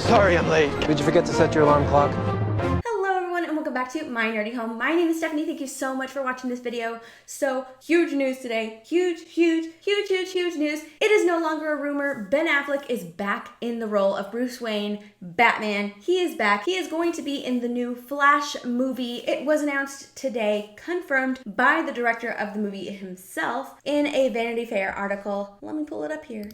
Sorry I'm late. Did you forget to set your alarm clock? Hello everyone and welcome back to My Nerdy Home. My name is Stephanie. Thank you so much for watching this video. So, huge news today. Huge news. It is no longer a rumor. Ben Affleck is back in the role of Bruce Wayne, Batman. He is back. He is going to be in the new Flash movie. It was announced today, confirmed by the director of the movie himself in a Vanity Fair article. Let me pull it up here.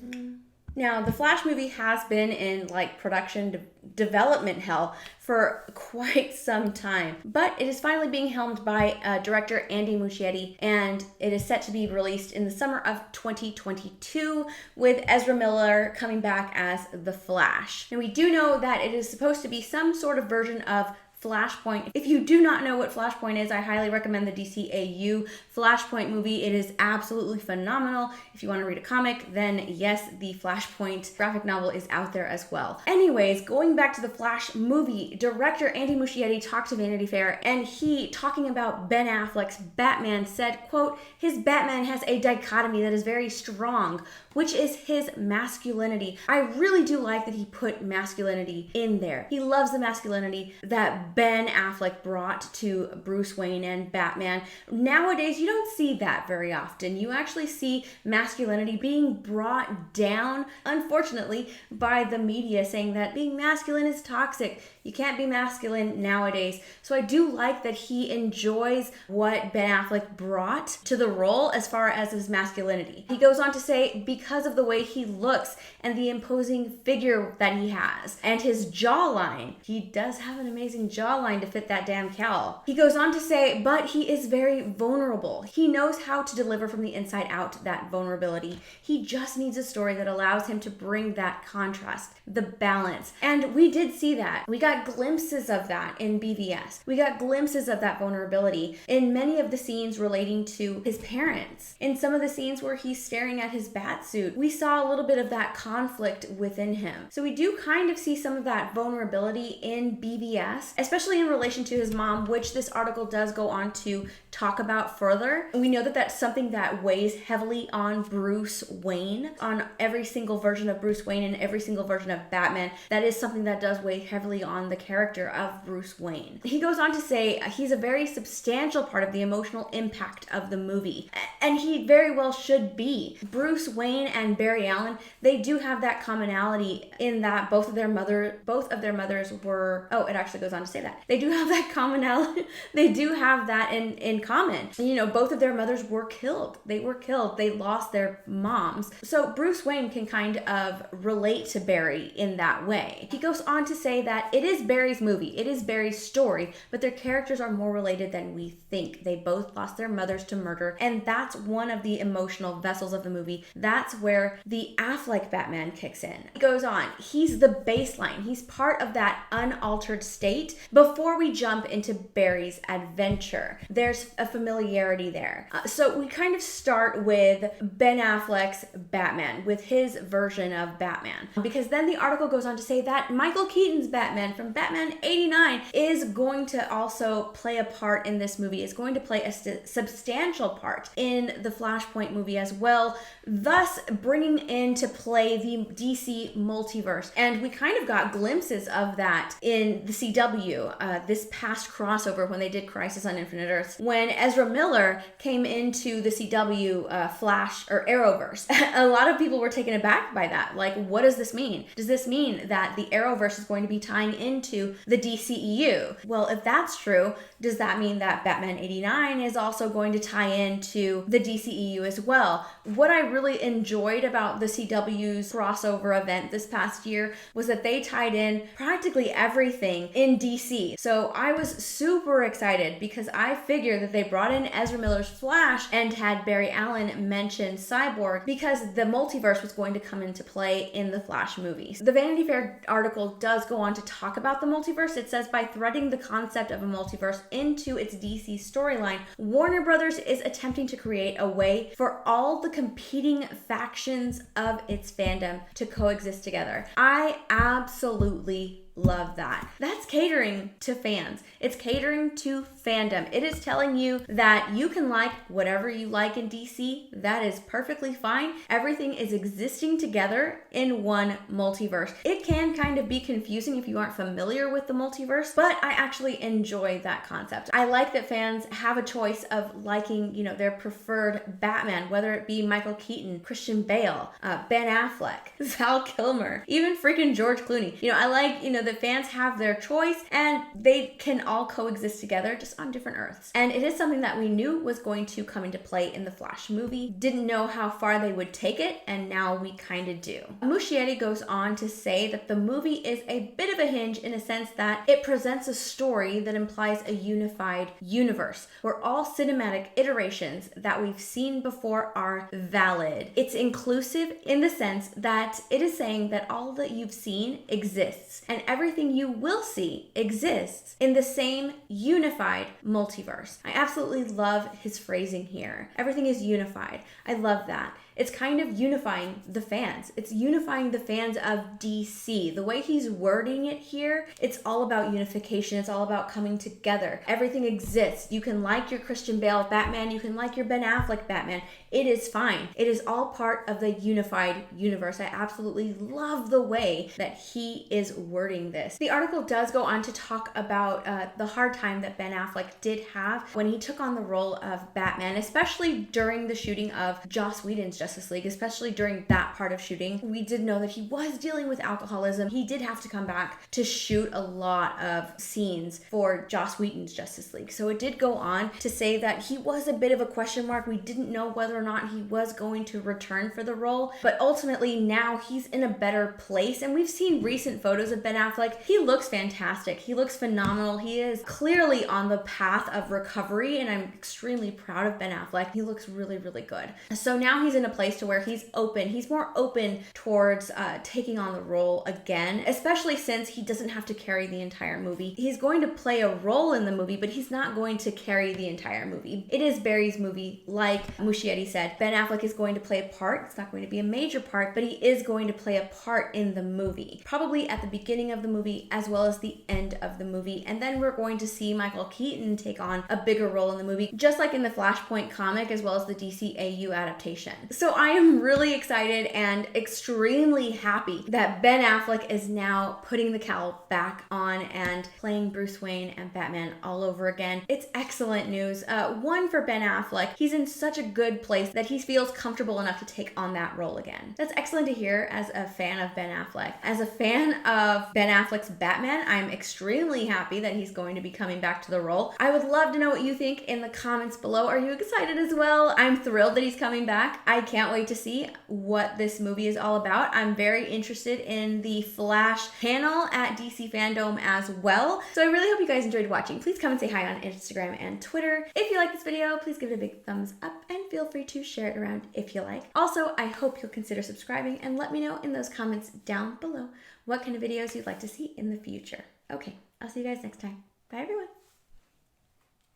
Now, the Flash movie has been in production development hell for quite some time, but it is finally being helmed by director Andy Muschietti, and it is set to be released in the summer of 2022 with Ezra Miller coming back as the Flash. And we do know that it is supposed to be some sort of version of Flashpoint. If you do not know what Flashpoint is, I highly recommend the DCEU Flashpoint movie. It is absolutely phenomenal. If you want to read a comic, then yes, the Flashpoint graphic novel is out there as well. Anyways, going back to the Flash movie, director Andy Muschietti talked to Vanity Fair, and he, talking about Ben Affleck's Batman, said, quote, "His Batman has a dichotomy that is very strong, which is his masculinity." I really do like that he put masculinity in there. He loves the masculinity that Ben Affleck brought to Bruce Wayne and Batman. Nowadays, you don't see that very often. You actually see masculinity being brought down, unfortunately, by the media, saying that being masculine is toxic. You can't be masculine nowadays. So I do like that he enjoys what Ben Affleck brought to the role as far as his masculinity. He goes on to say, because of the way he looks and the imposing figure that he has and his jawline, he does have an amazing jawline to fit that damn cowl. He goes on to say, but he is very vulnerable. He knows how to deliver from the inside out that vulnerability. He just needs a story that allows him to bring that contrast, the balance. And we did see that. We got glimpses of that in BVS. We got glimpses of that vulnerability in many of the scenes relating to his parents. In some of the scenes where he's staring at his bat suit, we saw a little bit of that conflict within him. So we do kind of see some of that vulnerability in BVS, especially in relation to his mom, which this article does go on to talk about further. We know that that's something that weighs heavily on Bruce Wayne, on every single version of Bruce Wayne and every single version of Batman. That is something that does weigh heavily on the character of Bruce Wayne. He goes on to say he's a very substantial part of the emotional impact of the movie, and he very well should be. Bruce Wayne and Barry Allen, they do have that commonality in that both of their mothers were, it actually goes on to say that. They do have that commonality. They do have that in common. You know, both of their mothers were killed. They were killed. They lost their moms. So Bruce Wayne can kind of relate to Barry in that way. He goes on to say that it is Barry's movie. It is Barry's story, but their characters are more related than we think. They both lost their mothers to murder, and that's one of the emotional vessels of the movie. That's where the Affleck Batman kicks in. He goes on. He's the baseline. He's part of that unaltered state before we jump into Barry's adventure. There's a familiarity there. So we kind of start with Ben Affleck's Batman, with his version of Batman, because then the article goes on to say that Michael Keaton's Batman from Batman 89 is going to also play a part in this movie, is going to play a substantial part in the Flashpoint movie as well, thus bringing into play the DC Multiverse. And we kind of got glimpses of that in the CW, this past crossover when they did Crisis on Infinite Earths, when Ezra Miller came into the CW Flash or Arrowverse. A lot of people were taken aback by that. Like, what does this mean? Does this mean that the Arrowverse is going to be tying into the DCEU? Well, if that's true, does that mean that Batman 89 is also going to tie into the DCEU as well? What I really enjoyed about the CW's crossover event this past year was that they tied in practically everything in DC. So I was super excited because I figured that they brought in Ezra Miller's Flash and had Barry Allen mention Cyborg because the multiverse was going to come into play in the Flash movies. The Vanity Fair article does go on to talk about the multiverse. It says, by threading the concept of a multiverse into its DC storyline, Warner Brothers is attempting to create a way for all the competing factions of its fandom to coexist together. I absolutely love that. That's catering to fans. It's catering to fandom. It is telling you that you can like whatever you like in DC. That is perfectly fine. Everything is existing together in one multiverse. It can kind of be confusing if you aren't familiar with the multiverse, but I actually enjoy that concept. I like that fans have a choice of liking, their preferred Batman, whether it be Michael Keaton, Christian Bale, Ben Affleck, Val Kilmer, even freaking George Clooney. I like, the fans have their choice and they can all coexist together just on different Earths. And it is something that we knew was going to come into play in the Flash movie. Didn't know how far they would take it, and now we kind of do. Muschietti goes on to say that the movie is a bit of a hinge in a sense that it presents a story that implies a unified universe where all cinematic iterations that we've seen before are valid. It's inclusive in the sense that it is saying that all that you've seen exists and everything you will see exists in the same unified multiverse. I absolutely love his phrasing here. Everything is unified. I love that. It's kind of unifying the fans. It's unifying the fans of DC. The way he's wording it here, it's all about unification. It's all about coming together. Everything exists. You can like your Christian Bale Batman. You can like your Ben Affleck Batman. It is fine. It is all part of the unified universe. I absolutely love the way that he is wording this. The article does go on to talk about the hard time that Ben Affleck did have when he took on the role of Batman, especially during the shooting of Joss Whedon's Justice League, especially during that part of shooting. We did know that he was dealing with alcoholism. He did have to come back to shoot a lot of scenes for Joss Whedon's Justice League. So it did go on to say that he was a bit of a question mark. We didn't know whether or not he was going to return for the role, but ultimately now he's in a better place. And we've seen recent photos of Ben Affleck. He looks fantastic. He looks phenomenal. He is clearly on the path of recovery, and I'm extremely proud of Ben Affleck. He looks really, really good. So now he's in a place to where he's more open towards taking on the role again, especially since he doesn't have to carry the entire movie. He's going to play a role in the movie, but he's not going to carry the entire movie. It is Barry's movie, like Muschietti said. Ben Affleck is going to play a part. It's not going to be a major part, but he is going to play a part in the movie, probably at the beginning of the movie as well as the end of the movie. And then we're going to see Michael Keaton take on a bigger role in the movie, just like in the Flashpoint comic as well as the DCEU adaptation. So I am really excited and extremely happy that Ben Affleck is now putting the cowl back on and playing Bruce Wayne and Batman all over again. It's excellent news. One, for Ben Affleck, he's in such a good place that he feels comfortable enough to take on that role again. That's excellent to hear as a fan of Ben Affleck. As a fan of Ben Affleck's Batman, I'm extremely happy that he's going to be coming back to the role. I would love to know what you think in the comments below. Are you excited as well? I'm thrilled that he's coming back. I can't wait to see what this movie is all about. I'm very interested in the Flash panel at DC Fandom as well. So I really hope you guys enjoyed watching. Please come and say hi on Instagram and Twitter. If you like this video, please give it a big thumbs up and feel free to share it around if you like. Also, I hope you'll consider subscribing and let me know in those comments down below what kind of videos you'd like to see in the future. Okay, I'll see you guys next time. Bye everyone.